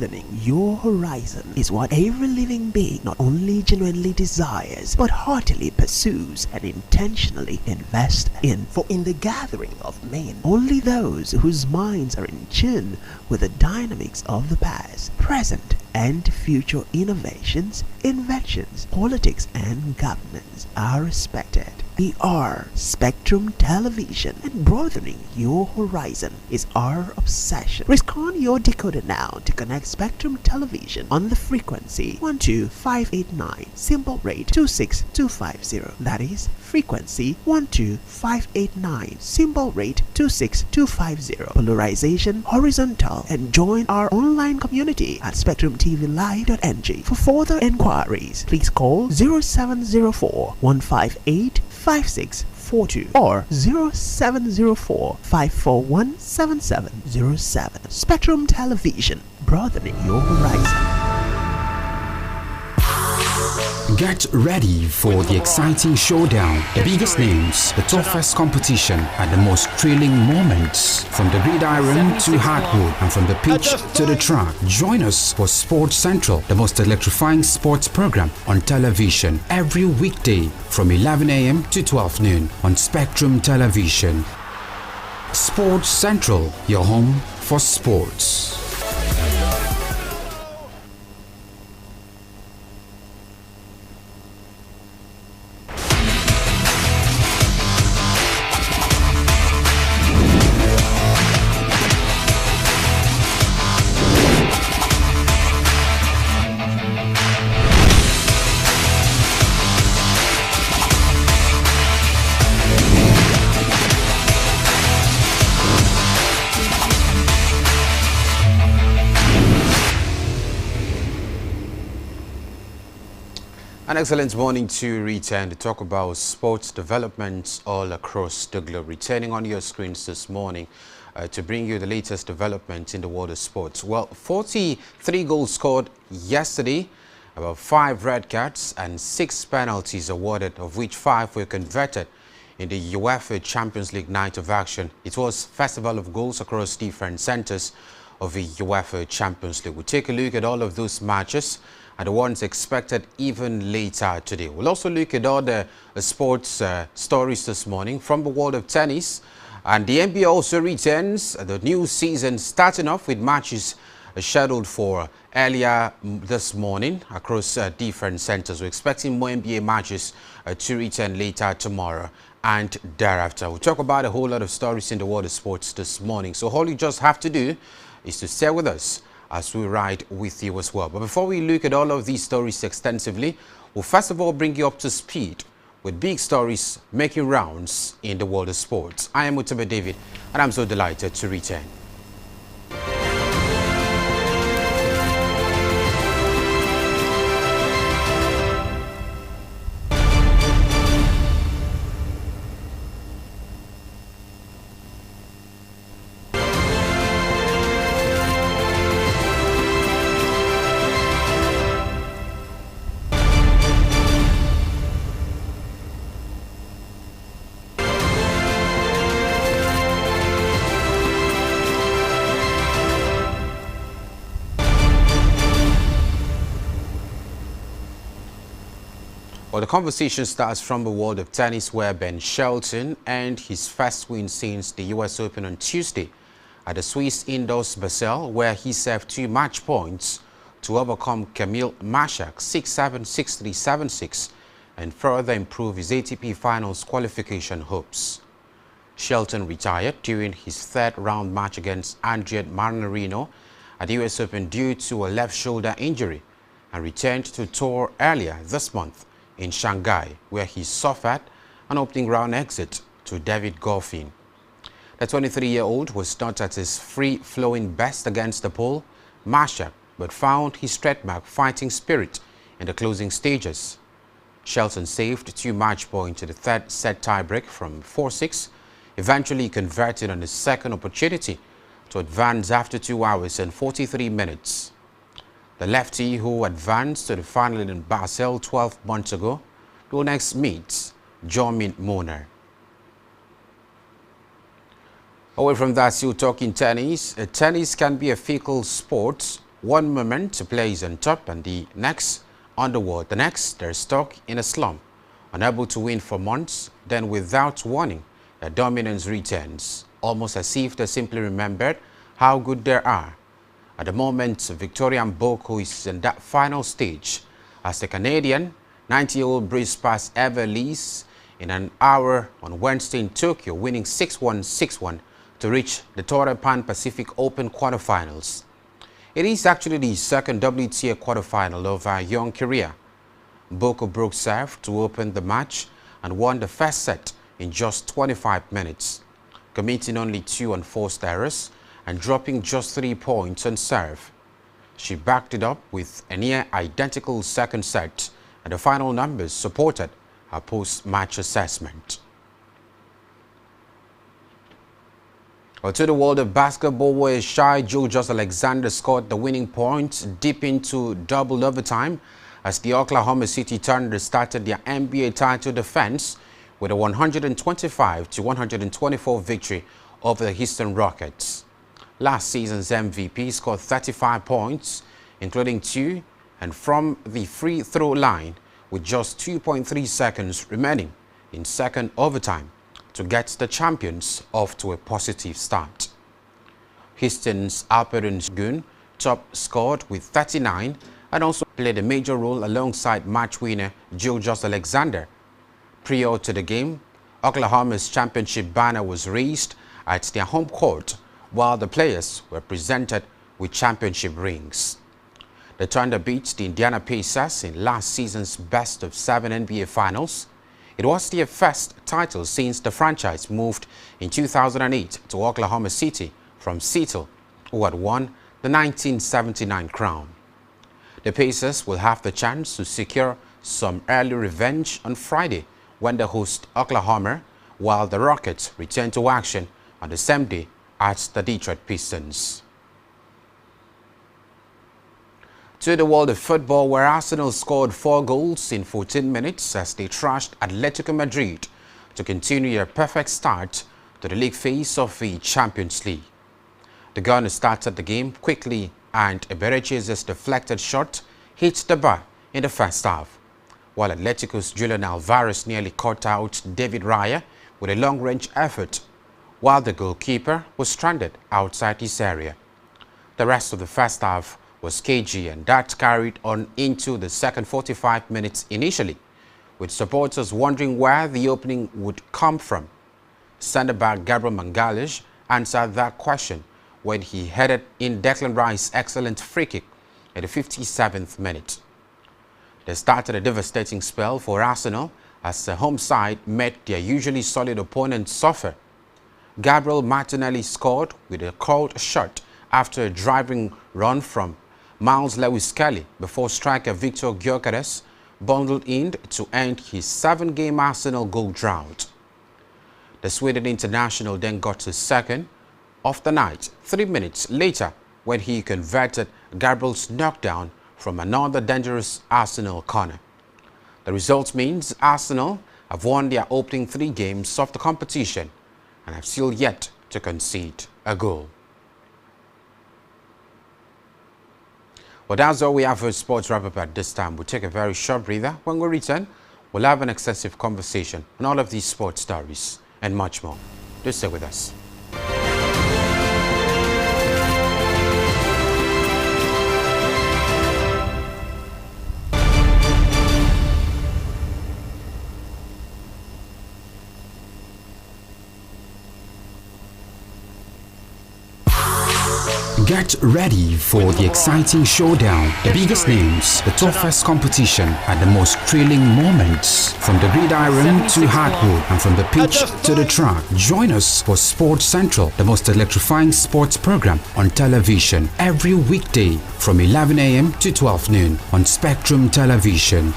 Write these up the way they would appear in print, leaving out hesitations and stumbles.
Broadening your horizon is what every living being not only genuinely desires, but heartily pursues and intentionally invests in. For in the gathering of men, only those whose minds are in tune with the dynamics of the past, present, and future innovations, inventions, politics, and governance are respected. We are Spectrum Television, and broadening your horizon is our obsession. Risk on your decoder now to connect Spectrum Television on the frequency 12589, symbol rate 26250. That is frequency 12589, symbol rate 26250. Polarization horizontal, and join our online community at spectrumtvlive.ng. For further enquiries, please call 0704 158 5642 or 0704 541 7707. Spectrum Television, broadening your horizon. Get ready for the exciting showdown, the biggest names, the toughest competition, and the most thrilling moments. From the gridiron to hardwood, and from the pitch to the track. Join us for Sports Central, the most electrifying sports program on television, every weekday from 11 a.m. to 12 noon on Spectrum Television. Sports Central, your home for sports. An excellent morning to return to talk about sports developments all across the globe. Returning on your screens this morning to bring you the latest developments in the world of sports. Well, 43 goals scored yesterday, about 5 red cards and 6 penalties awarded, of which 5 were converted in the UEFA Champions League night of action. It was festival of goals across different centers of the UEFA Champions League. We'll take a look at all of those matches and the ones expected even later today. We'll also look at all the sports stories this morning from the world of tennis. And the NBA also returns the new season, starting off with matches scheduled for earlier this morning across different centers. We're expecting more NBA matches to return later tomorrow and thereafter. We'll talk about a whole lot of stories in the world of sports this morning. So all you just have to do is to stay with us as we ride with you as well. But before we look at all of these stories extensively, we'll first of all bring you up to speed with big stories making rounds in the world of sports. I am Mutebe David, and I'm so delighted to return. Well, the conversation starts from the world of tennis, where Ben Shelton earned his first win since the US Open on Tuesday at the Swiss indoors Basel, where he served 2 match points to overcome Kamil Mashak 6-7, 6-3, 7-6 and further improve his ATP Finals qualification hopes. Shelton retired during his 3rd round match against Andrea Marnorino at the US Open due to a left shoulder injury, and returned to tour earlier this month in Shanghai, where he suffered an opening round exit to David Goffin. The 23-year-old was not at his free-flowing best against the pole, Mashak, but found his trademark fighting spirit in the closing stages. Shelton saved 2 match points to the 3rd set tiebreak from 4-6, eventually converted on his 2nd opportunity to advance after 2 hours and 43 minutes. The lefty, who advanced to the final in Basel 12 months ago, will next meet John Moner. Away from that, still talking tennis. Tennis can be a fickle sport One moment plays on top and the next underwater. The next, they're stuck in a slump, unable to win for months. Then without warning, their dominance returns, almost as if they simply remembered how good they are. At the moment, Victoria Mboko is in that final stage as the Canadian 90-year-old breezed past Everlees in an hour on Wednesday in Tokyo, winning 6-1, 6-1 to reach the Torre Pan Pacific Open quarterfinals. It is actually the second WTA quarterfinal of her young career. Mboko broke serve to open the match and won the first set in just 25 minutes, committing only 2 unforced errors and dropping just 3 points on serve. She backed it up with a near-identical second set, and the final numbers supported her post-match assessment. Well, to the world of basketball, where Shai Gilgeous-Alexander scored the winning points deep into double overtime as the Oklahoma City Thunder started their NBA title defense with a 125-124 victory over the Houston Rockets. Last season's MVP scored 35 points, including 2 and from the free throw line with just 2.3 seconds remaining in second overtime to get the champions off to a positive start. Houston's Alperen Sengun top scored with 39 and also played a major role alongside match winner Gilgeous-Alexander. Prior to the game, Oklahoma's championship banner was raised at their home court, while the players were presented with championship rings. The Thunder beat the Indiana Pacers in last season's best-of-7 NBA Finals. It was their first title since the franchise moved in 2008 to Oklahoma City from Seattle, who had won the 1979 crown. The Pacers will have the chance to secure some early revenge on Friday when they host Oklahoma, while the Rockets return to action on the same day at the Detroit Pistons. To the world of football, where Arsenal scored 4 goals in 14 minutes as they trashed Atletico Madrid to continue their perfect start to the league phase of the Champions League. The Gunners started the game quickly and Eberechi's deflected shot hit the bar in the first half, while Atletico's Julian Alvarez nearly caught out David Raya with a long-range effort, while the goalkeeper was stranded outside his area. The rest of the first half was cagey, and that carried on into the second 45 minutes initially, with supporters wondering where the opening would come from. Centre-back Gabriel Magalhaes answered that question when he headed in Declan Rice's excellent free kick at the 57th minute. They started a devastating spell for Arsenal as the home side made their usually solid opponents suffer. Gabriel Martinelli scored with a curled shot after a driving run from Miles Lewis-Kelly before striker Victor Gyökeres bundled in to end his 7-game Arsenal goal drought. The Sweden international then got his second of the night 3 minutes later when he converted Gabriel's knockdown from another dangerous Arsenal corner. The result means Arsenal have won their opening 3 games of the competition and have still yet to concede a goal. Well, that's all we have for sports wrap-up at this time. We'll take a very short breather. When we return, we'll have an extensive conversation on all of these sports stories and much more. Do stay with us. Get ready for the exciting showdown, the biggest names, the toughest competition, and the most thrilling moments. From the gridiron to hardwood and from the pitch to the track. Join us for Sports Central, the most electrifying sports program on television, every weekday from 11 a.m. to 12 noon on Spectrum Television.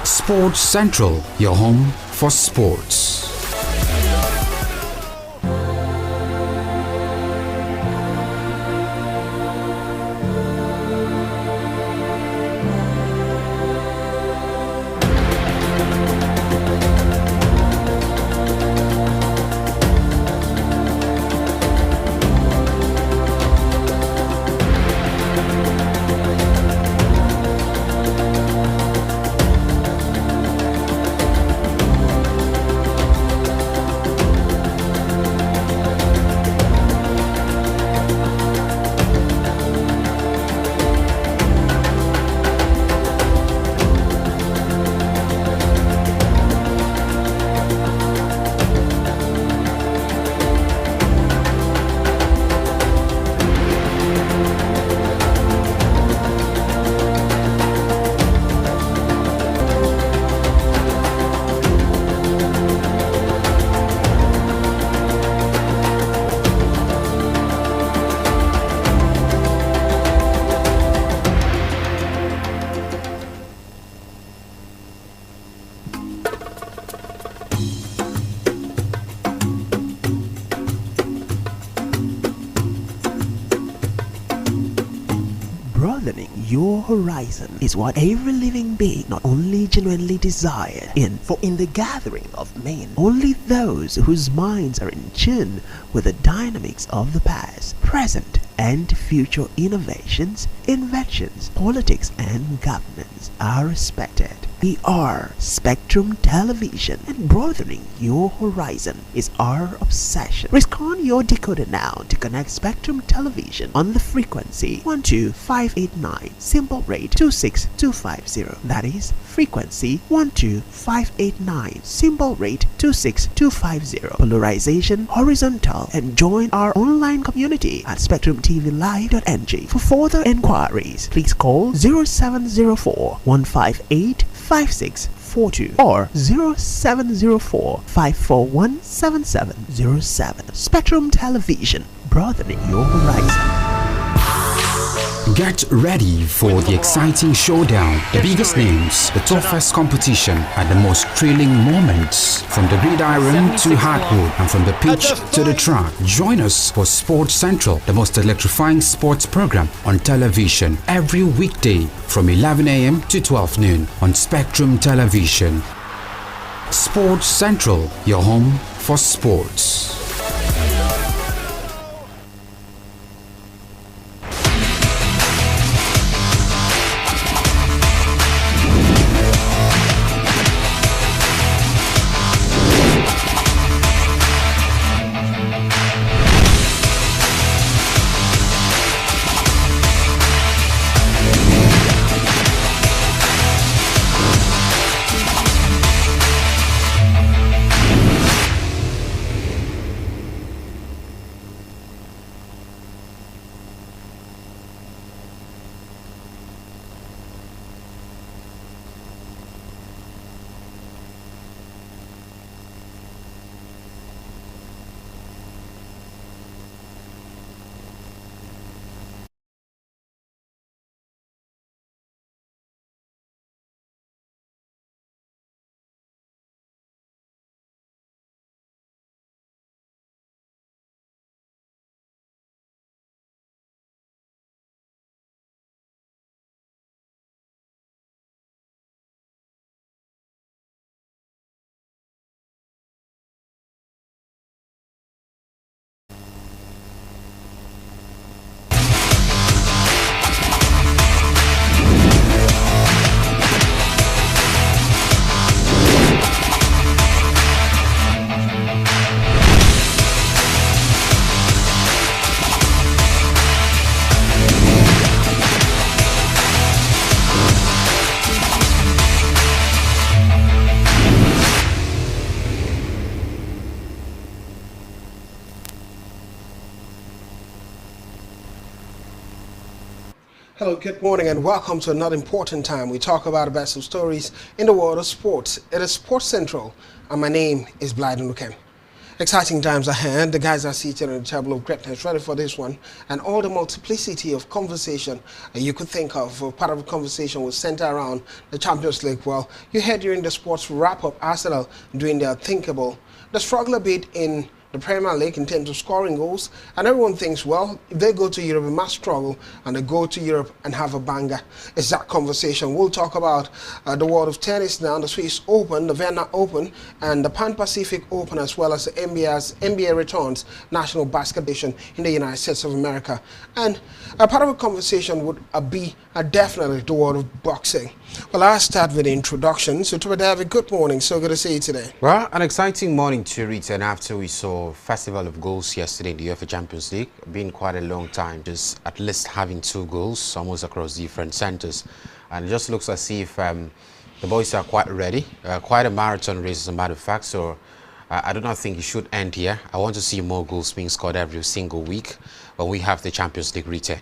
Sports Central, your home for sports. Broadening your horizon is what every living being not only genuinely desires for in the gathering of men, only those whose minds are in tune with the dynamics of the past, present, and future innovations, inventions, politics, and governance are respected. We are Spectrum Television, and broadening your horizon is our obsession. Risk on your decoder now to connect Spectrum Television on the frequency 12589, symbol rate 26250. That is frequency 12589, symbol rate 26250. Polarization horizontal, and join our online community at spectrumtvlive.ng. For further enquiries, please call 0704 158 5642 or 0704 541 7707. Spectrum Television, broadening your horizon. Get ready for the exciting showdown, the biggest names, the toughest competition, and the most thrilling moments. From the gridiron to hardwood, and from the pitch to the track. Join us for Sports Central, the most electrifying sports program on television, every weekday from 11 a.m. to 12 noon on Spectrum Television. Sports Central, your home for sports. Hello, good morning and welcome to another important time. We talk about the best of stories in the world of sports. It is Sports Central and my name is Blyden Lukem. Exciting times ahead. The guys are seated on the table of greatness, ready for this one. And all the multiplicity of conversation you could think of, part of the conversation will center around the Champions League. Well, you heard during the sports wrap-up, Arsenal doing their thinkable. The struggle a bit in the Premier League in terms of scoring goals, and everyone thinks, well, if they go to Europe, it must struggle, and they go to Europe and have a banger. It's that conversation. We'll talk about the world of tennis now, the Swiss Open, the Vienna Open, and the Pan-Pacific Open, as well as the NBA returns National Basketball Edition in the United States of America. And a part of a conversation would be definitely the world of boxing. Well, I'll start with the introduction. So, David, good morning. So good to see you today. Well, an exciting morning to return after we saw Festival of Goals yesterday in the UEFA Champions League. Been quite a long time, just at least having 2 goals almost across different centers. And it just looks as if the boys are quite ready. Quite a marathon race, as a matter of fact. So I do not think it should end here. I want to see more goals being scored every single week when we have the Champions League return.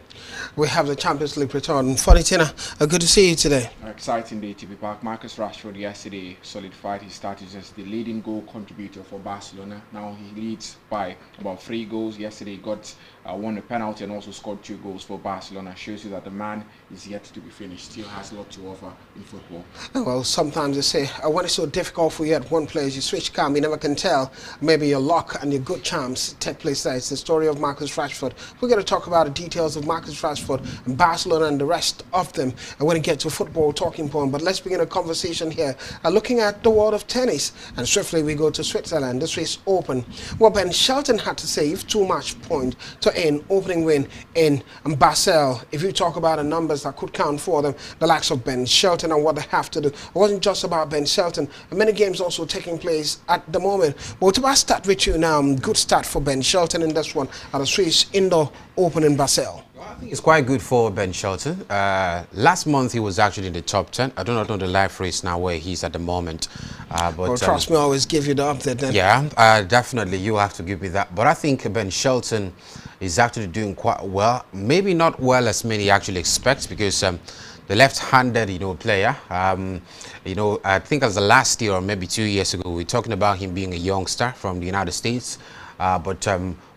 We have the Champions League return. Fonitina, good to see you today. Exciting day to be back. Marcus Rashford yesterday solidified his status as the leading goal contributor for Barcelona. Now he leads by about 3 goals. Yesterday he got won a penalty and also scored 2 goals for Barcelona. Shows you that the man is yet to be finished. Still has a lot to offer in football. Well, sometimes they say, when it's so difficult for you at one place, you switch cam, you never can tell. Maybe your luck and your good charms take place there. It's the story of Marcus Rashford We're going to talk about the details of Marcus Rashford and Barcelona and the rest of them. And when we get to football talking point, but let's begin a conversation here looking at the world of tennis. And swiftly we go to Switzerland, the Swiss Open. Well, Ben Shelton had to save 2 match point to end opening win in Basel. If you talk about the numbers that could count for them, the likes of Ben Shelton and what they have to do. It wasn't just about Ben Shelton. Many games also taking place at the moment. But to start with you now, good start for Ben Shelton in this one at the Swiss Indoor Open in Basel. I think it's quite good for Ben Shelton. Last month he was actually in the top 10. I do not know the live race now where he's at the moment. But well, trust me, I always give you the update then. Yeah, definitely you have to give me that. But I think Ben Shelton is actually doing quite well. Maybe not well as many actually expect, because the left-handed, player, I think as the last year or maybe 2 years ago, we were talking about him being a youngster from the United States. But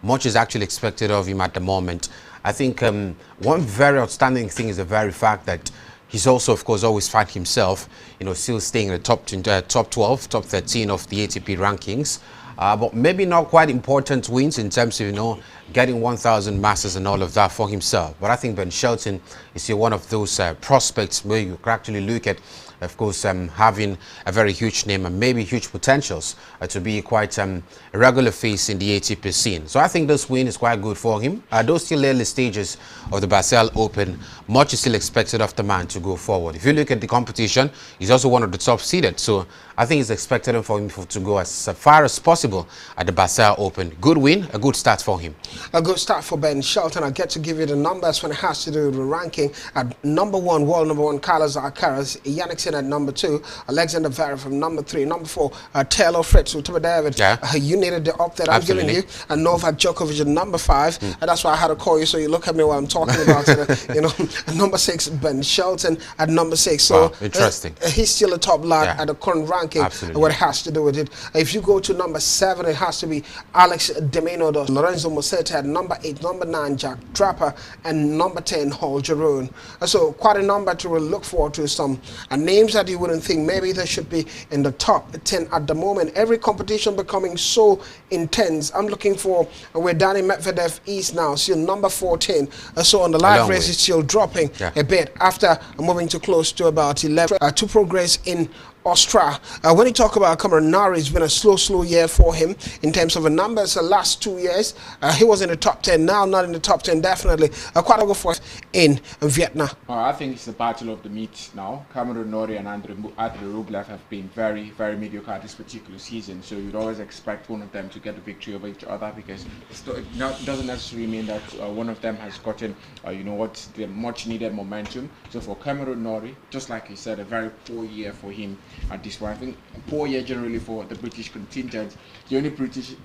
much is actually expected of him at the moment. I think one very outstanding thing is the very fact that he's also, of course, always found himself, still staying in the top 12, top 13 of the ATP rankings. But maybe not quite important wins in terms of, getting 1,000 Masters and all of that for himself. But I think Ben Shelton is one of those prospects where you can actually look at, of course, having a very huge name and maybe huge potentials to be quite a regular face in the ATP scene. So I think this win is quite good for him. Those still early stages of the Basel Open, much is still expected of the man to go forward. If you look at the competition, he's also one of the top seeded. So I think it's expected for him to go as far as possible at the Basel Open. Good win, a good start for him. A good start for Ben Shelton. I get to give you the numbers when it has to do with the ranking. At number 1, world number 1, Carlos Alcaraz. Yannick Sinner at number 2. Alexander Zverev from number 3. Number 4, Taylor Fritz. So, David, you needed the up that I'm giving you. And Novak Djokovic at number 5. And that's why I had to call you so you look at me while I'm talking about it. Number 6, Ben Shelton at number 6. So, wow, interesting. He's still a top lad at the current ranking. Absolutely. What it has to do with it. If you go to number 7, it has to be Alex de Minaur, Lorenzo Musetti at number 8, number 9, Jack Draper, and number 10, Hall Jarone. So quite a number to really look forward to. Some names that you wouldn't think maybe they should be in the top 10 at the moment. Every competition becoming so intense. I'm looking for where Danny Medvedev is now, still number 14. So on the live race, it's still dropping a bit after moving to close to about 11 to progress in Austria. When you talk about Cameron Norrie, it's been a slow year for him in terms of the numbers. The last 2 years, he was in the top 10. Now, not in the top 10, definitely. Quite a good for in Vietnam. I think it's the battle of the meat now. Cameron Norrie and Andrei Rublev have been very, very mediocre this particular season. So you'd always expect one of them to get a victory over each other, because it doesn't necessarily mean that one of them has gotten, the much needed momentum. So for Cameron Norrie, just like you said, a very poor year for him. At this point, I think a poor year generally for the British contingent. The only British,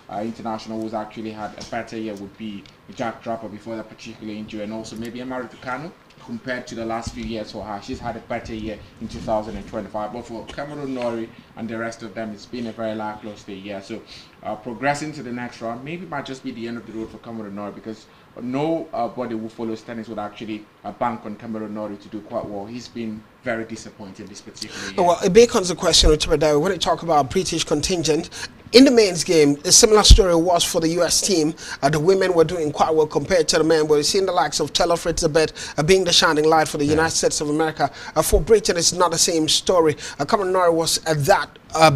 international who's actually had a better year would be Jack Draper before that particular injury, and also maybe Emma Raducanu. Compared to the last few years for her, she's had a better year in 2025. But for Cameron Norrie and the rest of them, it's been a very lackluster year. So progressing to the next round maybe might just be the end of the road for Cameron Norrie, because nobody who follows tennis would actually bank on Cameron Norrie to do quite well. He's been very disappointing this particular year. Well, it becomes a question when you talk about British contingent. In the men's game, a similar story was for the US team. The women were doing quite well compared to the men. We're seeing the likes of Taylor Fritz a bit being the shining light for the United States of America. For Britain, it's not the same story. Cameron Norrie was that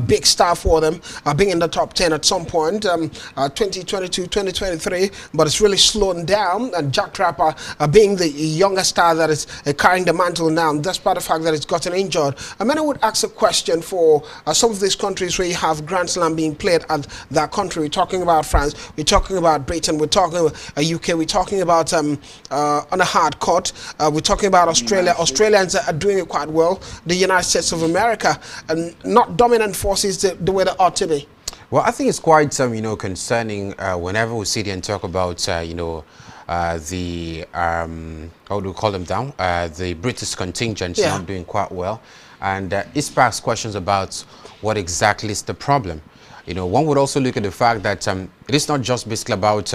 big star for them, being in the top 10 at some point, 2022, 2023, but it's really slowing down. And Jack Draper being the younger star that is carrying the mantle now, despite the fact that it's gotten injured. Many would ask a question for some of these countries where you have Grand Slam being played at that country. We're talking about France, we're talking about Britain, we're talking about UK, we're talking about on a hard court, we're talking about Australia. Australians are doing it quite well. The United States of America, and not dominant forces the way they ought to be. Well, I think it's quite concerning whenever we sit here and talk about the how do we call them down? The British contingent not doing quite well, and it sparks questions about what exactly is the problem. you know, one would also look at the fact that it is not just basically about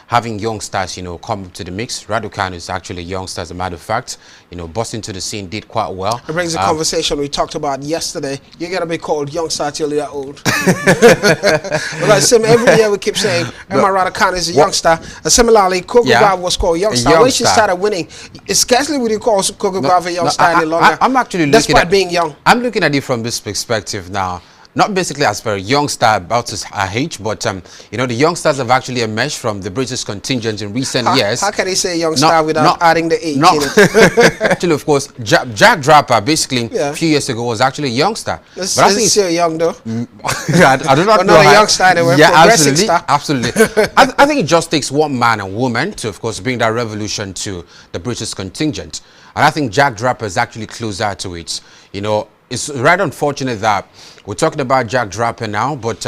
having youngsters, you know, come to the mix. Raducanu is actually a youngster, as a matter of fact. You know, busting to the scene, did quite well. It brings the conversation we talked about yesterday. You gotta be called youngster till you're old. Because every year we keep saying Emma Raducanu is a youngster. Similarly, Coco Gauff was called youngster. When she started winning, it scarcely would you call Coco Gauff a youngster any longer. I'm actually looking despite being young. I'm looking at it from this perspective now. Not basically as per a youngster about his age, but you know, the youngsters have actually emerged from the British contingent in recent years. How can he say youngster without adding the age in it? Actually, of course, Jack Draper basically a few years ago was actually a youngster. But I think he's still young though. I do not know. Not a youngster anyway. Yeah, absolutely, absolutely. I think it just takes one man and woman to, of course, bring that revolution to the British contingent, and I think Jack Draper is actually closer to it. You know, it's right unfortunate that we're talking about Jack Draper now, but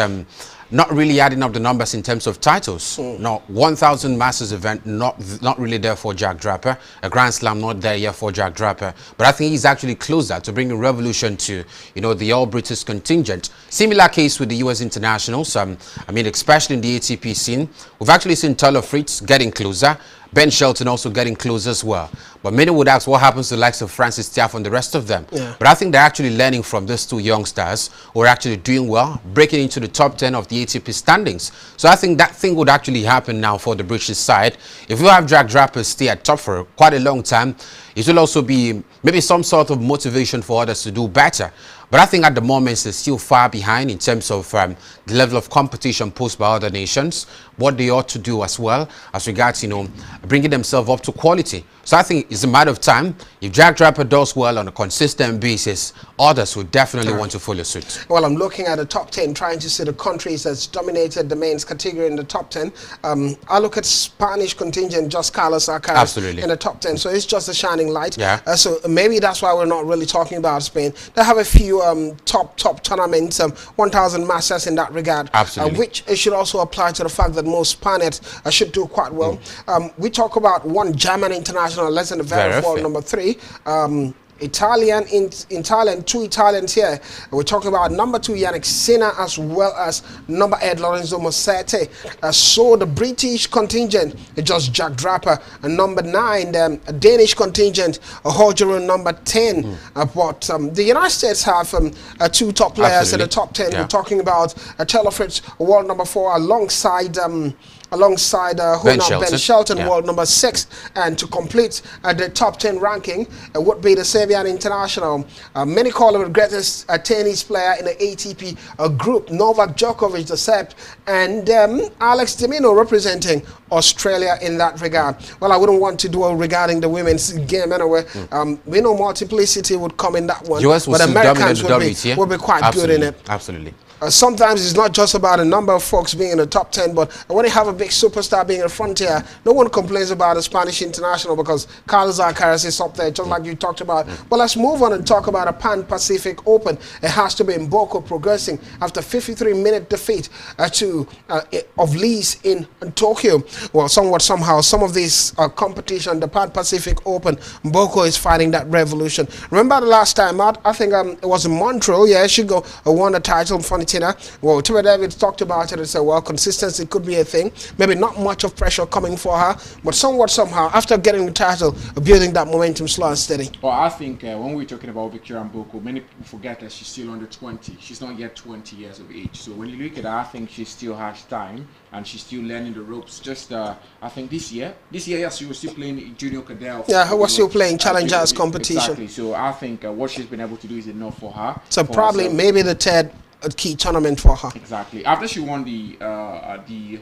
not really adding up the numbers in terms of titles. No, 1,000 Masters event, not really there for Jack Draper. A Grand Slam, not there yet for Jack Draper. But I think he's actually closer to bringing revolution to, you know, the all-British contingent. Similar case with the US internationals. I mean, especially in the ATP scene, we've actually seen Taylor Fritz getting closer. Ben Shelton also getting close as well. But many would ask what happens to the likes of Francis Tiafoe and the rest of them. But I think they're actually learning from these two youngsters who are actually doing well, breaking into the top 10 of the ATP standings. So I think that thing would actually happen now for the British side. If you have Jack Draper stay at top for quite a long time, it will also be maybe some sort of motivation for others to do better. But I think at the moment they're still far behind in terms of the level of competition posed by other nations, what they ought to do as well as regards, you know, bringing themselves up to quality. So I think it's a matter of time. If Jack Draper does well on a consistent basis, others will definitely want to follow suit. Well, I'm looking at the top 10, trying to see the countries that's dominated the men's category in the top 10. I look at Spanish contingent, just Carlos Alcaraz in the top 10. So it's just a shining light. So maybe that's why we're not really talking about Spain. They have a few top tournaments, 1,000 Masters in that regard. Which it should also apply to the fact that most Spaniards should do quite well. We talk about one German international, less than the very world number 3. Italian in Thailand, 2 Italians here. We're talking about number 2 Yannick Sinner as well as number 8 Lorenzo Musetti. So the British contingent is just Jack Draper, and number 9 the Danish contingent Horgeron number 10. But the United States have 2 top players in the top 10. We're talking about Taylor Fritz, world number 4, alongside Ben Shelton, world number 6, and to complete the top 10 ranking would be the Serbian international. Many call him the greatest tennis player in the ATP group, Novak Djokovic, the Serb, and Alex de Minaur representing Australia in that regard. Well, I wouldn't want to dwell regarding the women's game anyway. We know multiplicity would come in that one, US but Americans would be quite good in it. Absolutely. Sometimes it's not just about a number of folks being in the top 10, but when you have a big superstar being in the frontier, no one complains about the Spanish international because Carlos Alcaraz is up there, just like you talked about. But let's move on and talk about a Pan-Pacific Open. It has to be in Mboko progressing after 53-minute defeat of Lee's in Tokyo. Well, somehow, some of these competition, the Pan-Pacific Open, Mboko is fighting that revolution. Remember the last time out, I think it was in Montreal. Yeah, she won the title from Well, Tara Davids talked about it and said, well, consistency could be a thing. Maybe not much of pressure coming for her, but somehow, after getting the title, building that momentum slow and steady. Well, I think when we're talking about Victoria Mboko, many people forget that she's still under 20. She's not yet 20 years of age. So when you look at her, I think she still has time and she's still learning the ropes. Just, I think this year, yes, she was still playing Junior Cadell. Yeah, she was still playing Challengers competition. Exactly. So I think what she's been able to do is enough for her. So probably maybe the third a key tournament for her. Exactly. After she won the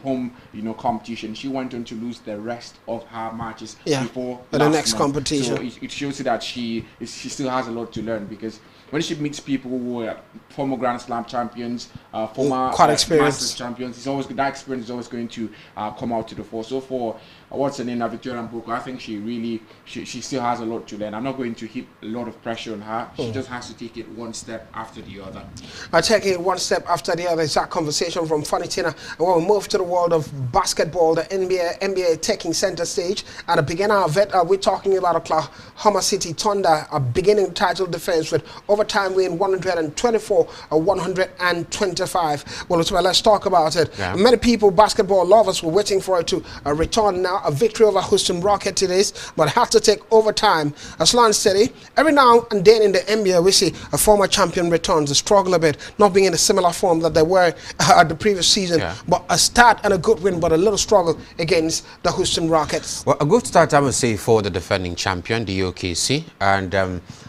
home, competition, she went on to lose the rest of her matches before the next competition. So it shows you that she still has a lot to learn, because when she meets people who are former Grand Slam champions, former Masters champions, it's always that experience is always going to come out to the fore. So for what's her name, Victoria Mboko, I think she still has a lot to learn. I'm not going to heap a lot of pressure on her. She just has to take it one step after the other. I take it one step after the other. It's that conversation from Funny Tina. And Well, we move to the world of basketball. The NBA taking center stage. At the beginning of it, we're talking about Oklahoma City Thunder beginning title defense with overtime win 124-125. Well, let's talk about it. Yeah. Many people, basketball lovers, were waiting for it to return now. A victory over Houston Rockets it is, but have to take overtime. As Lon said, every now and then in the NBA, we see a former champion returns, a struggle a bit, not being in a similar form that they were at the previous season. Yeah. But a start and a good win, but a little struggle against the Houston Rockets. Well, a good start, I would say, for the defending champion, the OKC, and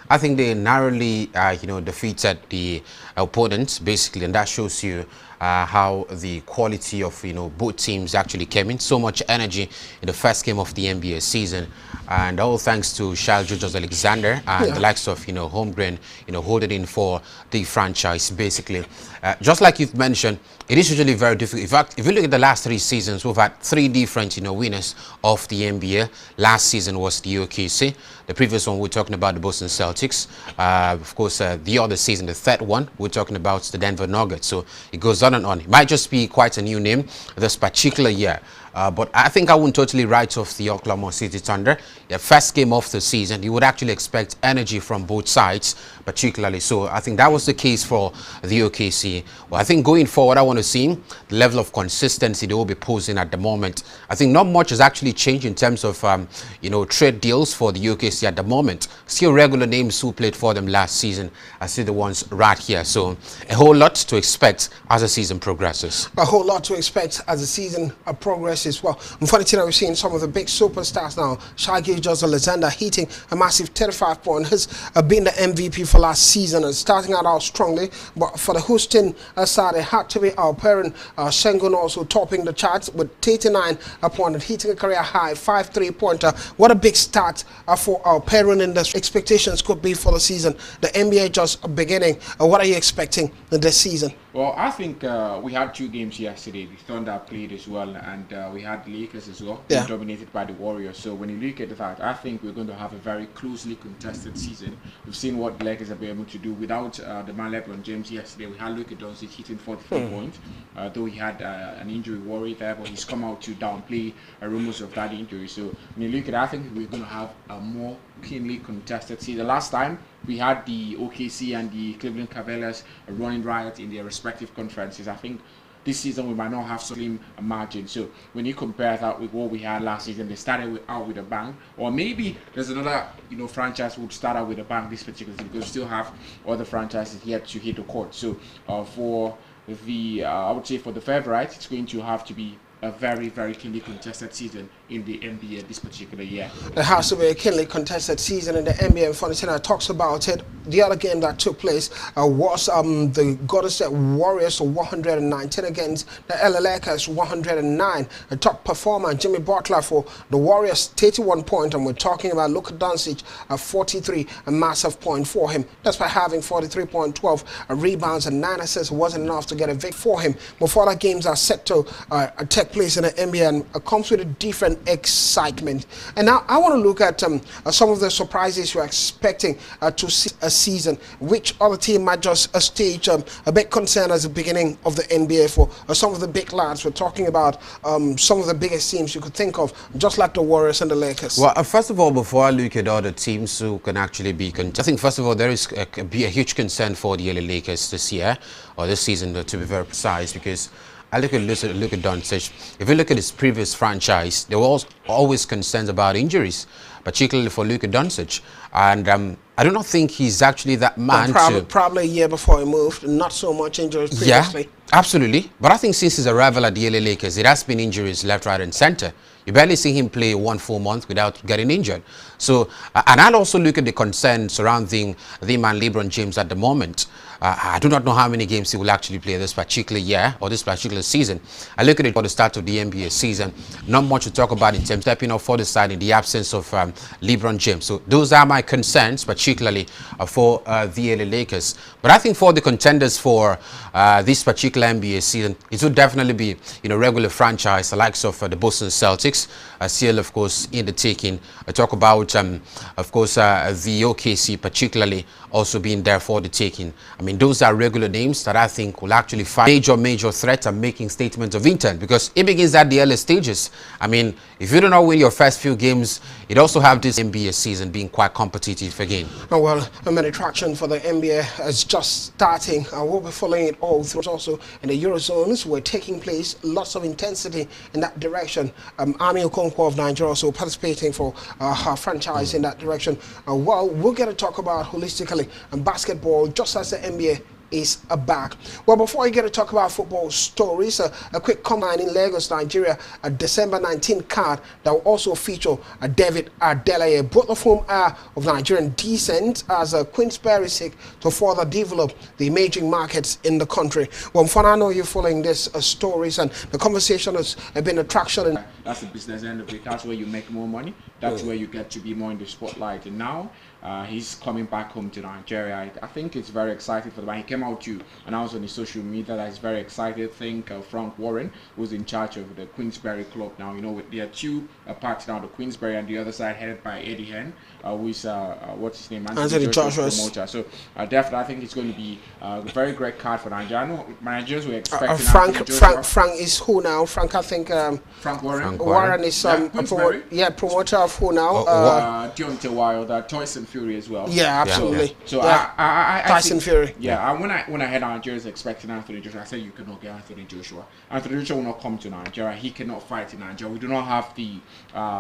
I think they narrowly, defeated the opponents, basically, and that shows you how the quality of both teams actually came in. So much energy in the first game of the NBA season, and all thanks to Shai Gilgeous-Alexander and the likes of Holmgren, holding in for the franchise, basically. Just like you've mentioned, it is usually very difficult. In fact, if you look at the last 3 seasons, we've had 3 different winners of the NBA. Last season was the OKC. The previous one, we're talking about the Boston Celtics. Of course, the other season, the third one, we're talking about the Denver Nuggets. So it goes on and on. It might just be quite a new name this particular year. But I think I wouldn't totally write off the Oklahoma City Thunder. The first game of the season, you would actually expect energy from both sides, particularly. So I think that was the case for the OKC. Well, I think going forward, I want to see the level of consistency they will be posing at the moment. I think not much has actually changed in terms of, trade deals for the OKC at the moment. Still regular names who played for them last season. I see the ones right here. So a whole lot to expect as the season progresses. A whole lot to expect as the season progresses. Well, unfortunately, we've seen some of the big superstars now. Shai Gilgeous-Alexander hitting a massive 35 point, has been the MVP for last season and starting out strongly. But for the Houston side, it had to be our parent Sengun also topping the charts with 39 points, hitting a career high 5 3-pointer. What a big start for our parent, and the expectations could be for the season. The NBA just beginning. What are you expecting this season? Well, I think we had 2 games yesterday. The Thunder played as well, and we had the Lakers as well, dominated by the Warriors. So when you look at that, I think we're going to have a very closely contested season. We've seen what the Lakers have been able to do without the man LeBron James yesterday. We had Luka Doncic hitting 44 points, though he had an injury worry there, but he's come out to downplay rumors of that injury. So when you look at it, I think we're going to have a more keenly contested season. Last time we had the OKC and the Cleveland Cavaliers running riot in their respective conferences. I think this season we might not have slim margin. So when you compare that with what we had last season, they started out with a bang, or maybe there's another franchise would start out with a bang this particular season, because we still have other franchises yet to hit the court. So for the I would say for the favorite, it's going to have to be a very, very keenly contested season in the NBA this particular year. It has to be a keenly contested season in the NBA. And funny thing, talks about it. The other game that took place was the Golden State Warriors 119 against the LA Lakers 109. A top performer, Jimmy Butler for the Warriors, 31 points, and we're talking about Luka Doncic 43, a massive point for him. Despite having 43.12 rebounds and 9 assists, wasn't enough to get a victory for him. Before the games are set to take place in the NBA, and comes with a different excitement. And now I want to look at some of the surprises you're expecting to see a season. Which other team might just stage a bit concerned as the beginning of the NBA for some of the big lads? We're talking about some of the biggest teams you could think of, just like the Warriors and the Lakers. Well, first of all, before I look at other teams who can actually be I think first of all there is a huge concern for the LA Lakers this year, or this season to be very precise, because I look at Doncic. If you look at his previous franchise, there were always concerns about injuries, particularly for Luka Doncic. And I do not think he's actually that man. Probably a year before he moved, not so much injuries previously. Yeah, absolutely. But I think since his arrival at the LA Lakers, it has been injuries left, right, and center. You barely see him play 1 full month without getting injured. So, and I'll also look at the concern surrounding the man LeBron James at the moment. I do not know how many games he will actually play this particular year or this particular season. I look at it for the start of the NBA season. Not much to talk about in terms of stepping up for the side in the absence of LeBron James. So those are my concerns, particularly for the LA Lakers. But I think for the contenders for this particular NBA season, it would definitely be regular franchise, the likes of the Boston Celtics, still of course in the taking. I talk about of course the OKC particularly also being there for the taking. I mean, mean, those are regular names that I think will actually fight major threats and making statements of intent, because it begins at the early stages. I mean, if you do not win your first few games, it also have this NBA season being quite competitive again. Oh, well, many traction for the NBA is just starting. We'll be following it all through. Also, in the Eurozones were taking place, lots of intensity in that direction. Ami Okonkwo of Nigeria also participating for her franchise in that direction. Well, we're going to talk about holistically and basketball just as the NBA is back. Well, before we get to talk about football stories, a quick comment in Lagos, Nigeria, a December 19th card that will also feature David Adeleye, both of whom are of Nigerian descent, as Queensberry seek to further develop the emerging markets in the country. Well, for now, I know you're following this stories, and the conversation has been attraction. That's the business end of it. That's where you make more money. That's where you get to be more in the spotlight. And now he's coming back home to Nigeria. I think it's very exciting for the man. He came out to announce on his social media that he's very excited. I think Frank Warren, who's in charge of the Queensberry club now, you know, there are two parts now, the Queensberry and the other side headed by Eddie Hen, who is, what's his name? Anthony Joshua's promoter. So definitely, I think it's going to be a very great card for Nigeria. I know Nigerians were expecting Frank is who now? Frank, I think Frank Warren. Warren is promoter of who now? Deontay Wilder, Tyson Fury as well. Yeah, absolutely. Yeah. So I Tyson Fury. Yeah, when I heard Nigeria is expecting Anthony Joshua, I said you cannot get Anthony Joshua. Anthony Joshua will not come to Nigeria. He cannot fight in Nigeria. We do not have the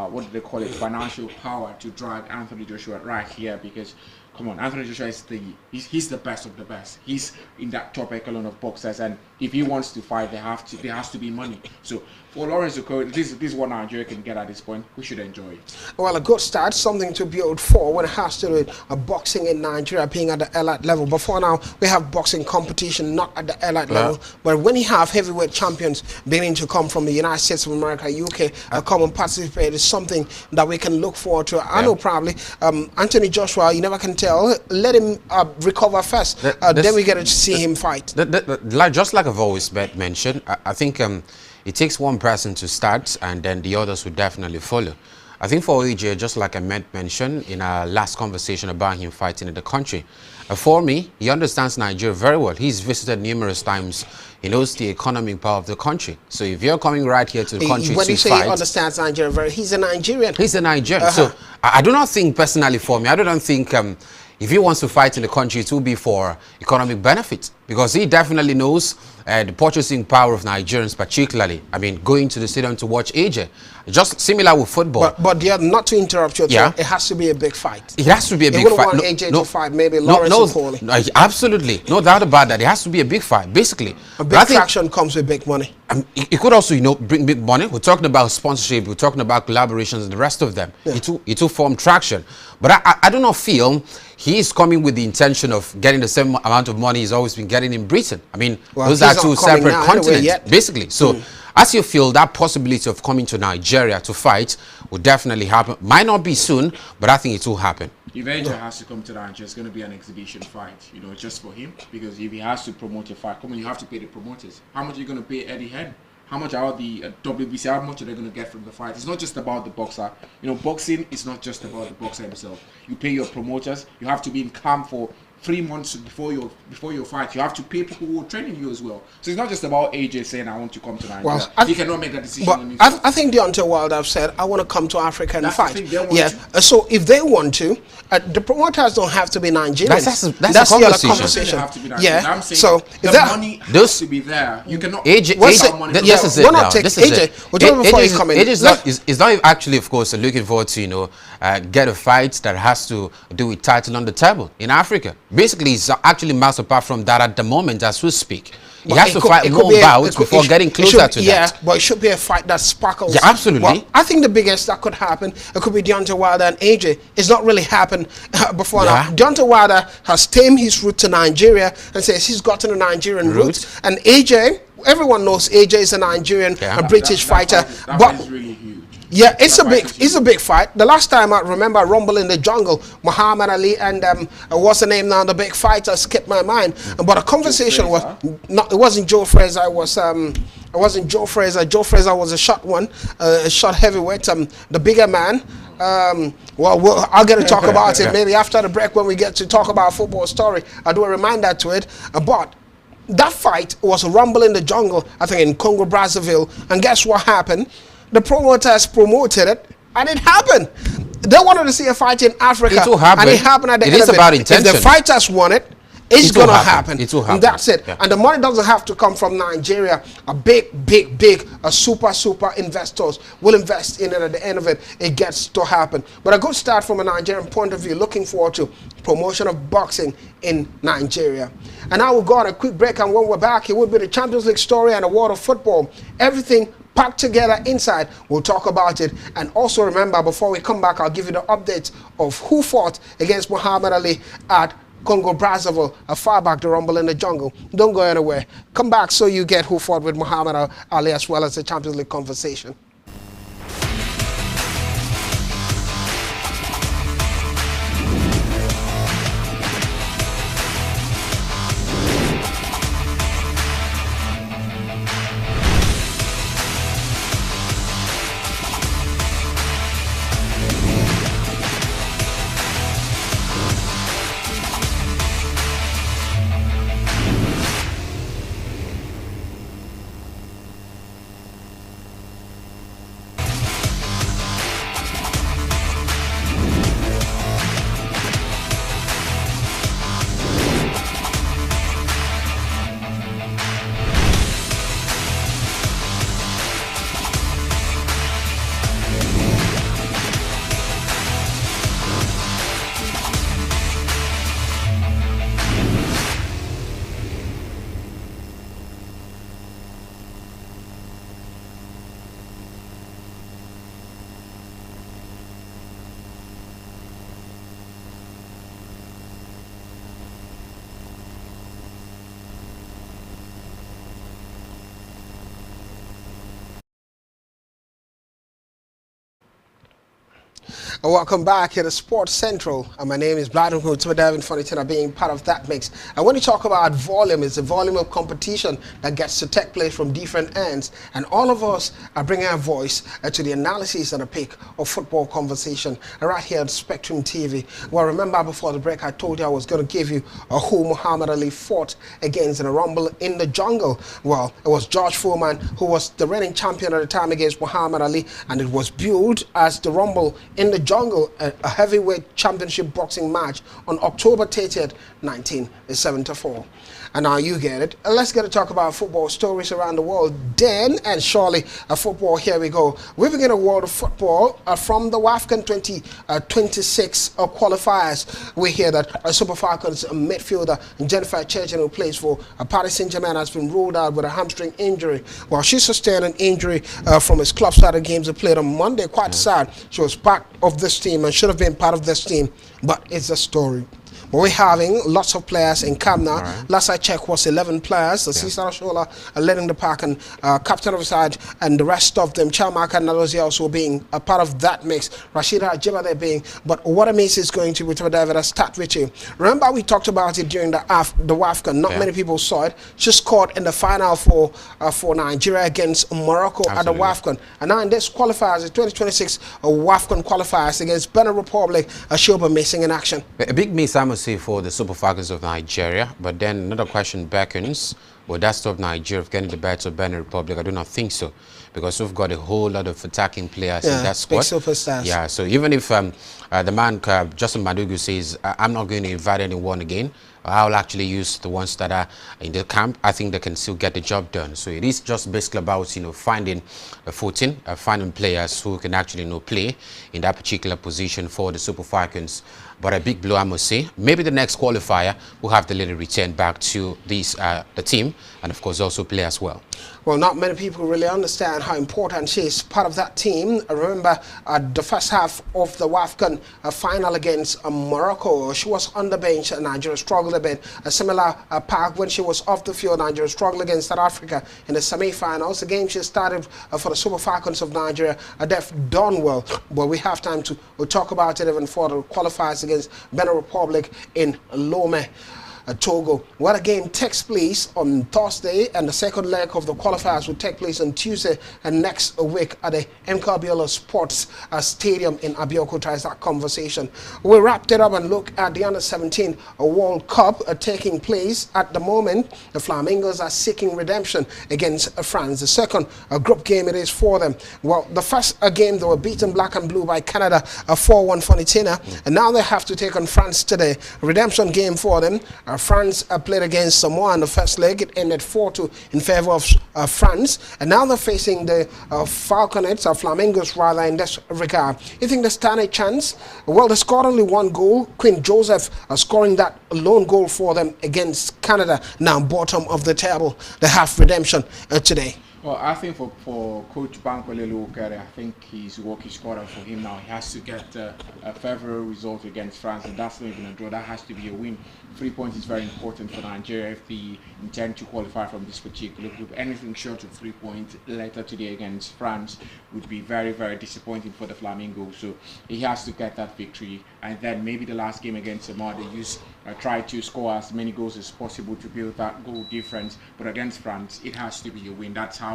what do they call it, financial power to drag Anthony Joshua right here, because come on, Anthony Joshua is he's the best of the best. He's in that top echelon of boxers, and if he wants to fight, there has to be money. So for Lawrence Okoye, this is what Nigeria can get at this point. We should enjoy it. Well, a good start, something to build for when it has to do with boxing in Nigeria being at the elite level. But for now, we have boxing competition not at the elite level. But when you have heavyweight champions beginning to come from the United States of America, UK, come and participate, is something that we can look forward to. I know probably Anthony Joshua, you never can tell. Let him recover first. Then we get to see him fight. Just like I've always mentioned, I think it takes one person to start, and then the others will definitely follow. I think for AJ, just like I mentioned in our last conversation about him fighting in the country, for me, he understands Nigeria very well. He's visited numerous times. He knows the economic power of the country. So if you're coming right here to the country when to you say fight, he understands Nigeria very, he's a Nigerian. He's a Nigerian. So I do not think personally for me, I don't think if he wants to fight in the country, it will be for economic benefit, because he definitely knows the purchasing power of Nigerians, particularly. I mean, going to the stadium to watch AJ, just similar with football. But not to interrupt you, it has to be a big fight. It has to be a big fight. Want AJ to fight maybe Lawrence Okoye. No, absolutely, no doubt about that. It has to be a big fight, basically. A big traction comes with big money. It could also, bring big money. We're talking about sponsorship. We're talking about collaborations and the rest of them. Yeah. It will form traction. But I do not feel he's coming with the intention of getting the same amount of money he's always been getting in Britain. I mean, those are two separate continents, basically. So as you feel, that possibility of coming to Nigeria to fight will definitely happen. Might not be soon, but I think it will happen. If AJ has to come to Nigeria, it's going to be an exhibition fight, just for him. Because if he has to promote a fight, come on, you have to pay the promoters. How much are you going to pay Eddie Head? How much are the WBC? How much are they going to get from the fight? It's not just about the boxer. Boxing is not just about the boxer himself. You pay your promoters. You have to be in camp for 3 months before your fight. You have to pay people who are training you as well. So it's not just about AJ saying, I want to come to Nigeria. Well, he cannot make that decision on himself. I think Deontay Wilder have said, I want to come to Africa and fight. So if they want to, the promoters don't have to be Nigerians. That's the other conversation. Have to be yeah. So the money has to be there. You cannot. AJ, it's not actually, of course, looking forward to get a fight that has to do with title on the table in Africa. Basically, it's actually miles apart from that at the moment as we speak. He has to fight more bouts before getting closer to that. Yeah, but it should be a fight that sparkles. Yeah, absolutely. Well, I think the biggest that could happen, it could be Deontay Wilder and AJ. It's not really happened before now. Deontay Wilder has tamed his route to Nigeria and says he's gotten a Nigerian route. And AJ, everyone knows AJ is a Nigerian, a British fighter. That is really huge. Yeah, it's a big fight. The last time I remember Rumble in the Jungle, Muhammad Ali and what's the name now? The big fighter skipped my mind. But a conversation was not. It wasn't Joe Fraser. It wasn't Joe Fraser. Joe Fraser was a short one, a short heavyweight. The bigger man. I'll get to talk about it maybe after the break when we get to talk about football story. I'll do a reminder to it. But that fight was a rumble in the jungle, I think in Congo, Brazzaville. And guess what happened? The promoters promoted it, and it happened. They wanted to see a fight in Africa, it will happen. And it happened at the it end is of about it. intention. If the fighters want it, it's going to happen. It will happen. And that's it. Yeah. And the money doesn't have to come from Nigeria. A big super investors will invest in it. At the end of it, it gets to happen. But a good start from a Nigerian point of view. Looking forward to promotion of boxing in Nigeria. And now we'll go on a quick break, and when we're back, it will be the Champions League story and the world of football. Everything packed together inside. We'll talk about it. And also remember, before we come back, I'll give you the update of who fought against Muhammad Ali at Congo Brazzaville, a far back, the rumble in the jungle. Don't go anywhere. Come back so you get who fought with Muhammad Ali as well as the Champions League conversation. Welcome back here to Sports Central. And my name is Bladon Funny being part of that mix. And when you talk about volume, it's the volume of competition that gets to take place from different ends. And all of us are bringing our voice to the analysis and a pick of football conversation right here on Spectrum TV. Well, remember before the break, I told you I was going to give you who Muhammad Ali fought against in a rumble in the jungle. Well, it was George Foreman who was the reigning champion at the time against Muhammad Ali, and it was billed as the rumble in the jungle, a heavyweight championship boxing match on October 30th, 1974. And now you get it. Let's get to talk about football stories around the world. Dan and Shirley, football, here we go. We begin a world of football from the WAFCON 2026 qualifiers. We hear that Super Falcons midfielder Jennifer Churchill, who plays for Paris Saint-Germain, has been ruled out with a hamstring injury. Well, she sustained an injury from his club side of games that played on Monday. Quite sad. She was part of this team and should have been part of this team, but it's a story. But we're having lots of players in camp now. Right. Last I checked was 11 players. The Cesar Shola leading the pack, and captain of the side, and the rest of them, Chamaka and Nalozi also being a part of that mix. Rashida Ajiba there being, but what a mix is going to be to David. I'll start with you. Remember we talked about it during the WAFCON. Not many people saw it. She scored in the final for Nigeria against Morocco. Absolutely. At the WAFCON. And now in this qualifiers, the 2026 WAFCON qualifiers against Benin Republic, she'll be missing in action. A big miss, I must say, for the Super Falcons of Nigeria. But then another question beckons, will that stop Nigeria from getting the better of Benin Republic? I do not think so, because we've got a whole lot of attacking players in that squad. Big superstars. Yeah, so even if the man, Justin Madugu, says, I'm not going to invite anyone again, I'll actually use the ones that are in the camp, I think they can still get the job done. So it is just basically about, you know, finding a footing, finding players who can actually, you know, play in that particular position for the Super Falcons. But a big blow, I must say. Maybe the next qualifier will have the little return back to these the team, and of course also play as well. Well, not many people really understand how important she is part of that team. I remember the first half of the WAFCON final against Morocco, she was on the bench and Nigeria struggled a bit. A similar pack when she was off the field, Nigeria struggled against South Africa in the semi-finals. The game she started for the Super Falcons of Nigeria, they've done well. But we have time to talk about it even for the qualifiers against Benin Republic in Lomé. Togo. Well, the game takes place on Thursday, and the second leg of the qualifiers will take place on Tuesday and next week at the Nkabiola Sports Stadium in Abeokuta. Is that conversation. We wrapped it up and look at the Under-17 World Cup taking place at the moment. The Flamingos are seeking redemption against France. The second group game it is for them. Well, the first game they were beaten black and blue by Canada 4-1 for Nitina, and now they have to take on France today. Redemption game for them. France played against Samoa in the first leg. It ended 4-2 in favor of France, and now they're facing the Falconets, or Flamingos rather, in this regard. You think they stand a chance? Well, they scored only one goal. Queen Joseph scoring that lone goal for them against Canada. Now bottom of the table. They have redemption today. Well, I think for Coach Bankole Luokere, I think his work is cut out for him now. He has to get a favorable result against France, and that's not even a draw. That has to be a win. 3 points is very important for Nigeria if they intend to qualify from this particular group. Anything short of 3 points later today against France would be very, very disappointing for the Flamingos. So he has to get that victory, and then maybe the last game against Samoa, they try to score as many goals as possible to build that goal difference. But against France, it has to be a win. That's how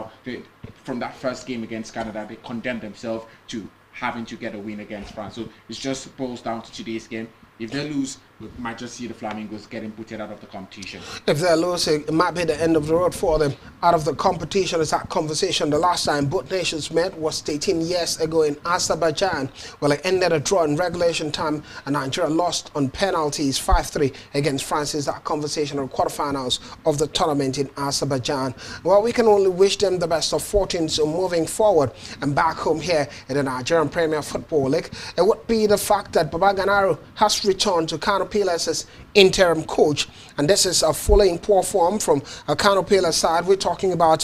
from that first game against Canada, they condemned themselves to having to get a win against France. So it just boils down to today's game. If they lose, we might just see the Flamingos getting put out of the competition. If they lose, it might be the end of the road for them. Out of the competition is that conversation. The last time both nations met was 18 years ago in Azerbaijan. Well, it ended a draw in regulation time, and Nigeria lost on penalties 5-3 against France. Is that conversation on quarterfinals of the tournament in Azerbaijan. Well, we can only wish them the best of fortunes moving forward. And back home here in the Nigerian Premier Football League, it would be the fact that Baba Ganaru has returned to Kano Pillars as interim coach, and this is a following poor form from Kano Pillars side. We're talking about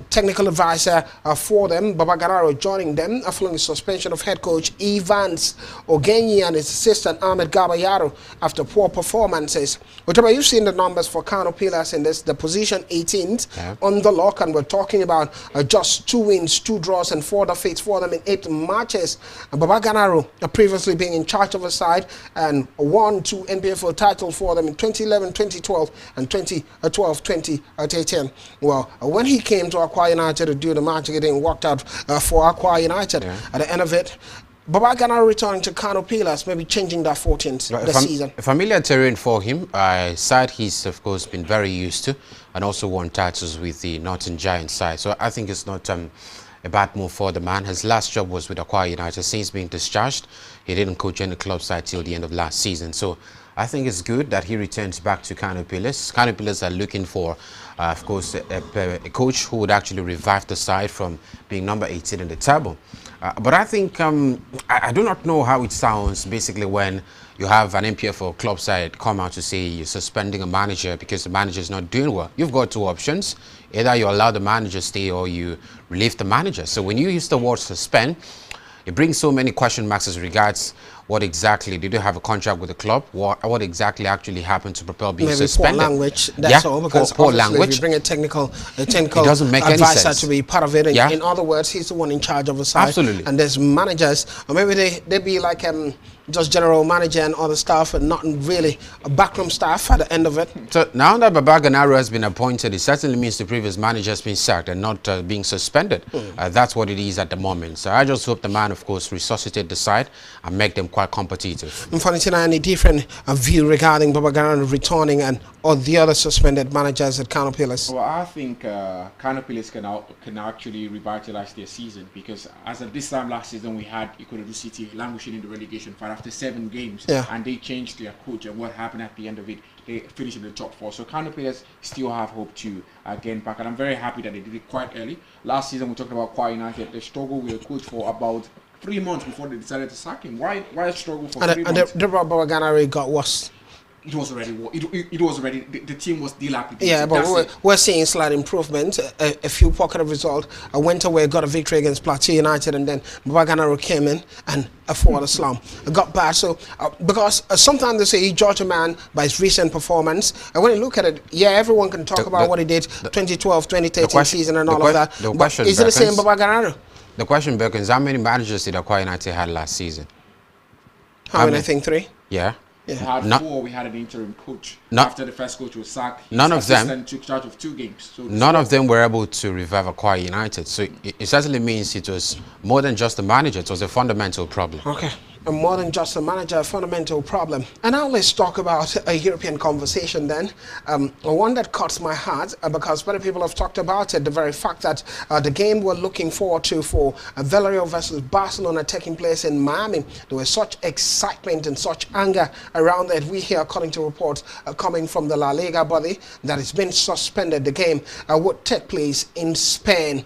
technical advisor for them, Baba Ganaru, joining them following suspension of head coach Evans Ogenyi and his assistant Ahmed Gabayaro after poor performances. Whatever you've seen the numbers for Kano Pillars in this, the position 18th on the lock, and we're talking about just 2 wins, 2 draws, and 4 defeats for them in 8 matches. Baba Ganaru previously being in charge of a side and won 2 NPFL titles for them in 2011, 2012, and 2012, 2013. Well, when he came to Aqua United to do the match, it didn't work out for Aqua United. At the end of it, Baba Ganaru returning to Kano Pillars, maybe changing that 14th this season. A familiar terrain for him, side he's of course been very used to, and also won titles with the Northern Giants side. So I think it's not a bad move for the man. His last job was with Aqua United. Since being discharged, he didn't coach any club side till the end of last season. So I think it's good that he returns back to Kano Pillars. Kano Pillars are looking for, of course, a coach who would actually revive the side from being number 18 in the table. But I think, I do not know how it sounds basically when you have an MPFL club side come out to say you're suspending a manager because the manager is not doing well. You've got 2 options. Either you allow the manager stay or you relieve the manager. So when you use the word suspend, it brings so many question marks as regards what exactly, did you have a contract with the club? What exactly actually happened to propel being suspended? Poor language, that's all, because poor language. If you bring a technical it doesn't make any advisor sense to be part of it, in other words, he's the one in charge of the side. Absolutely. And there's managers, or maybe they be like just general manager and other staff, and not really a backroom staff at the end of it. So now that Baba Ganaru has been appointed, it certainly means the previous manager has been sacked and not being suspended. That's what it is at the moment. So I just hope the man, of course, resuscitate the side and make them quite competitive. Unfortunately, any different view regarding Baba Ganaru returning and or the other suspended managers at Kano Pillars? Well, I think Kano Pillars can actually revitalize their season, because as at this time last season we had Ikorodu City languishing in the relegation fight after 7 games, and they changed their coach, and what happened at the end of it, they finished in the top 4. So Kano Pillars still have hope to get back, and I'm very happy that they did it quite early. Last season we talked about Aqua United. They struggled with a coach for about 3 months before they decided to sack him. Why struggle for 3 months? And the Baba Ganaru got worse. It was already the team was dilapidated. Yeah, but we're seeing slight improvement. A few pocket of result. Went away, got a victory against Plateau United, and then Baba Ganaru came in and for the slum. Got bad. So because sometimes they say you judge a man by his recent performance, and when you look at it, everyone can talk about what he did 2012, 2013 season and all of that. But is it the same Baba Ganaru? The question, Berkins, how many managers did Aqua United had last season? How many? I think 3. Yeah. We had four. We had an interim coach. After the first coach was sacked, none of them took charge of 2 games. So none of them were able to revive Aqua United. So it certainly means it was more than just the manager. It was a fundamental problem. Okay. More than just a manager, a fundamental problem. And now let's talk about a European conversation then. One that cuts my heart because many people have talked about it. The very fact that the game we're looking forward to for Villarreal versus Barcelona taking place in Miami. There was such excitement and such anger around it. We hear, according to reports coming from the La Liga body, that it's been suspended. The game would take place in Spain.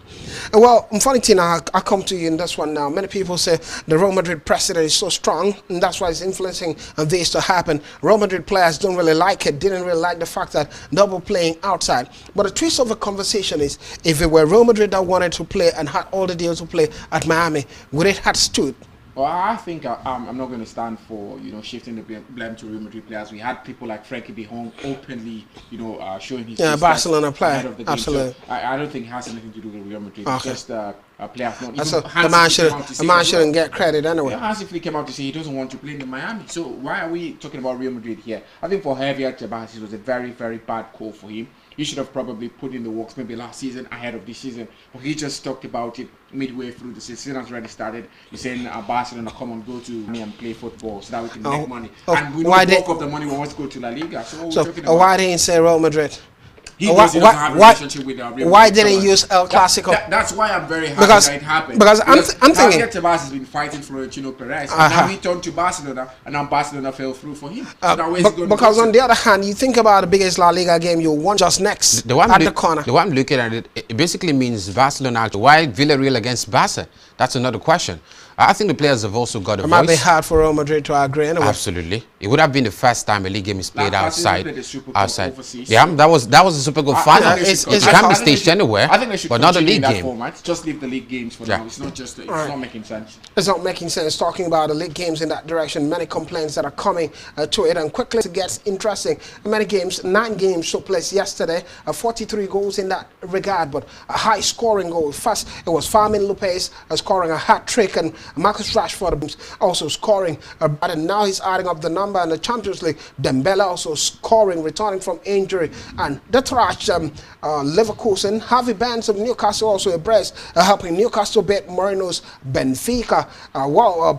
Well, funny thing, I come to you in this one now. Many people say the Real Madrid president is so strong, and that's why it's influencing this to happen. Real Madrid players don't really like it, didn't really like the fact that they were playing outside. But the twist of the conversation is, if it were Real Madrid that wanted to play and had all the deals to play at Miami, would it have stood? Well, I think I'm not going to stand for, shifting the blame to Real Madrid players. We had people like Frankie de Jong openly, showing his Barcelona player. Absolutely. So I don't think it has anything to do with Real Madrid. Okay. It's just a player. So the man shouldn't get credit anyway. Yeah, Hansi Flick came out to say he doesn't want to play in Miami. So why are we talking about Real Madrid here? I think for Javier Tebas, it was a very, very bad call for him. He should have probably put in the works maybe last season ahead of this season. But he just talked about it midway through the season. Has already started. He's saying Barcelona come and go to me and play football so that we can make money. And we know bulk of the money wants to go to La Liga. So why didn't he say Real Madrid? He doesn't have a relationship with Real Madrid. Why didn't he use El Clasico? That's why I'm very happy that it happened. Because I'm thinking Javier Tebas has been fighting Florentino Perez, and now he turned to Barcelona, and now Barcelona fell through for him. So because on the other hand, you think about the biggest La Liga game you won just next at the corner. The one I'm looking at it basically means Barcelona. Why Villarreal against Barca? That's another question. I think the players have also got a voice. It might be hard for Real Madrid to agree anyway. Absolutely. It would have been the first time a league game is played outside. Overseas. Yeah, that was a Super Cup final. It can be staged anywhere, I think they should but not a league game. Format. Just leave the league games for now. It's not just. It's not making sense. It's not making sense talking about the league games in that direction. Many complaints that are coming to it, and quickly it gets interesting. Many games, 9 games took place yesterday. 43 goals in that regard, but a high scoring goal. First, it was Fermin Lopez scoring a hat trick, and Marcus Rashford also scoring. And now he's adding up the number in the Champions League. Dembele also scoring, returning from injury, and the trash Leverkusen. Harvey Barnes of Newcastle also a brace, helping Newcastle beat Marino's Benfica.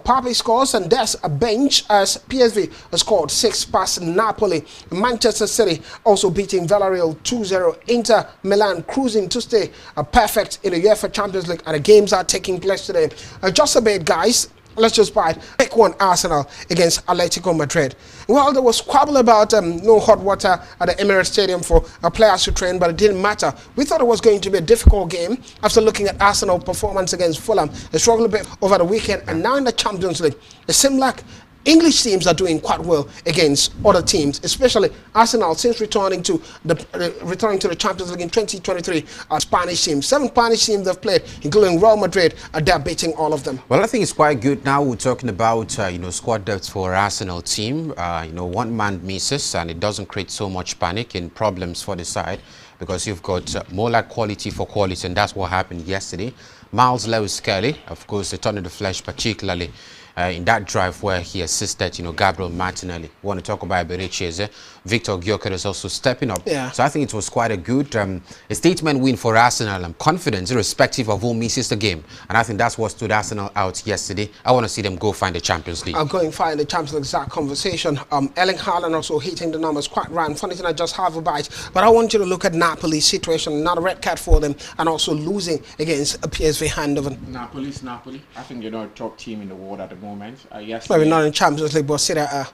Pape scores, and there's a bench as PSV scored 6 past Napoli. Manchester City also beating Villarreal 2-0. Inter Milan cruising to stay perfect in the UEFA Champions League, and the games are taking place today. Just a bit, guys. Let's just buy it. Pick one, Arsenal against Atletico Madrid. Well, there was squabble about no hot water at the Emirates Stadium for players to train, but it didn't matter. We thought it was going to be a difficult game after looking at Arsenal's performance against Fulham. They struggled a bit over the weekend, and now in the Champions League, it seemed like English teams are doing quite well against other teams, especially Arsenal since returning to the Champions League in 2023. Spanish teams, 7 Spanish teams they've played, including Real Madrid, they're beating all of them. Well, I think it's quite good. Now we're talking about squad depth for Arsenal team. One man misses, and it doesn't create so much panic and problems for the side because you've got more like quality for quality, and that's what happened yesterday. Miles Lewis-Kelly, of course, the turn of the flesh, particularly in that drive where he assisted, Gabriel Martinelli. We want to talk about Berechese. Victor Gyökeres also stepping up. Yeah. So I think it was quite a good a statement win for Arsenal. I'm confident, irrespective of who misses the game. And I think that's what stood Arsenal out yesterday. I want to see them go find the Champions League. I'm going to find the Champions League exact conversation. Erling Haaland also hitting the numbers quite right. Funny thing, I just have a bite. But I want you to look at Napoli's situation. Not a red card for them, and also losing against a PSV Eindhoven. Napoli's Napoli. I think they're not a top team in the world at the moment. Maybe not in Champions League, but Serie A.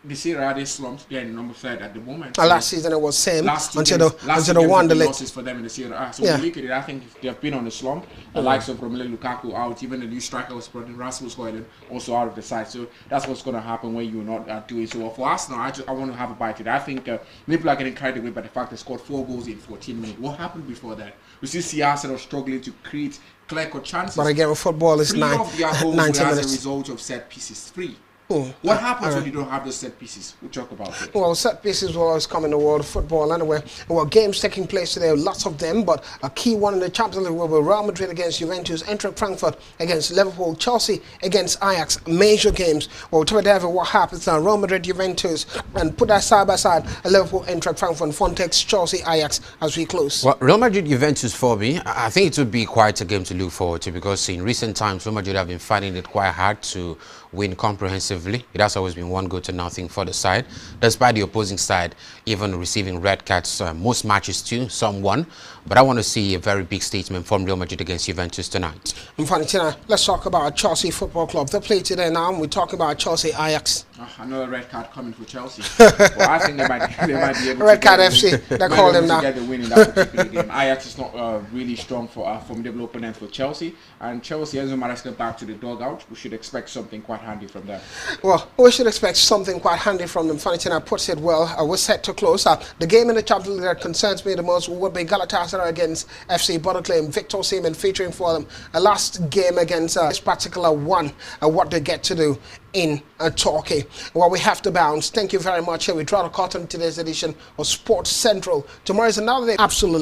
The Serie A, they slumped. They're in number 3 at the moment. Last season it was same until the one the losses for them in the Serie A. So when you look at it, I think they have been on the slump. The likes of Romelu Lukaku out, even the new striker was brought in, Rasmus Højlund also out of the side. So that's what's going to happen when you're not doing so well. For Arsenal, I want to have a bite at it. I think people are getting carried away by the fact they scored 4 goals in 14 minutes. What happened before that? We still see Arsenal struggling to create clear-cut chances. But again, with football, it's 9 of their goals 90 were as minutes. a result of set pieces. 3 What happens when you don't have the set pieces? We'll talk about it. Well, set pieces will always come in the world of football anyway. Well, games taking place today, lots of them, but a key one in the Champions League will be Real Madrid against Juventus, Eintracht Frankfurt against Liverpool, Chelsea against Ajax. Major games. Well, we'll talk about what happens now. Real Madrid, Juventus, and put that side by side. Liverpool, Eintracht Frankfurt, and Fontex, Chelsea, Ajax as we close. Well, Real Madrid, Juventus for me, I think it would be quite a game to look forward to, because in recent times, Real Madrid have been finding it quite hard to win comprehensively. It has always been 1-0 for the side, despite the opposing side even receiving red cards most matches too, some won. But I want to see a very big statement from Real Madrid against Juventus tonight. And Valentina, let's talk about Chelsea Football Club. They play today now, and we talk about Chelsea Ajax. Another red card coming for Chelsea. Well, I think they might be able red to card FC, they call them now. Get the win in that particular game. Ajax is not really strong for a formidable opponent for Chelsea, and Chelsea, as Mares get back to the dugout, we should expect something quite handy from them. Well, we should expect something quite handy from them. Valentina puts it well. We're set to close. The game in the Champions League that concerns me the most would be Galatasaray against FC Bottleclaim. Victor Osimhen featuring for them. A last game against this particular one. What they get to do in Turkey. Well, we have to bounce. Thank you very much. Here we draw the curtain today's edition of Sports Central. Tomorrow is another day. Absolutely.